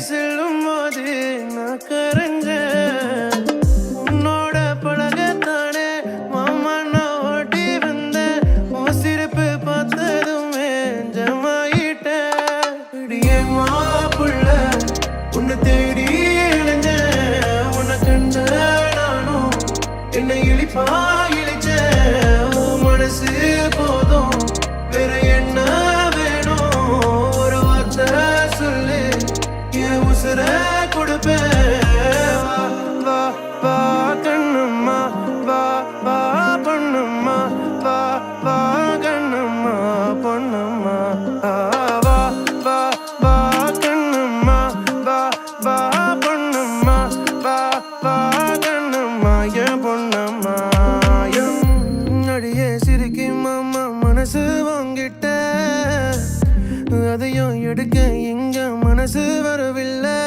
செல்லும் போது நான் கரைஞ்சேன். உன்னோட பழகத்தானே மாமா நான் ஓட்டி வந்தேன். உன் சிரிப்பு பார்த்ததுமே ஜமாயிட்டேன். இடியே மாப்புள்ள உன்னை தேடி இளைஞ்சேன். உன்னை கண்ட நானும் என்னை இழிப்பா இழிச்சேன். மனசு போதும் வேற என்ன வேணும்? ஒரு வார்த்தை சொல்லு என் உசுர கொடுப்பேன். வா வா கண்ணம்மா வா வா பொண்ணம்மா வா வா கண்ணம்மா பொண்ணம்மா வா வா வா கண்ணம்மா வா வா பொண்ணம்மா வா வா கண்ணம்மா என் பொண்ணம்மா. அடியே சிரிக்கி மாமா மனசு வாங்கிட்ட, அதையும் எடுக்க எங்க மனசு வரவில்லை.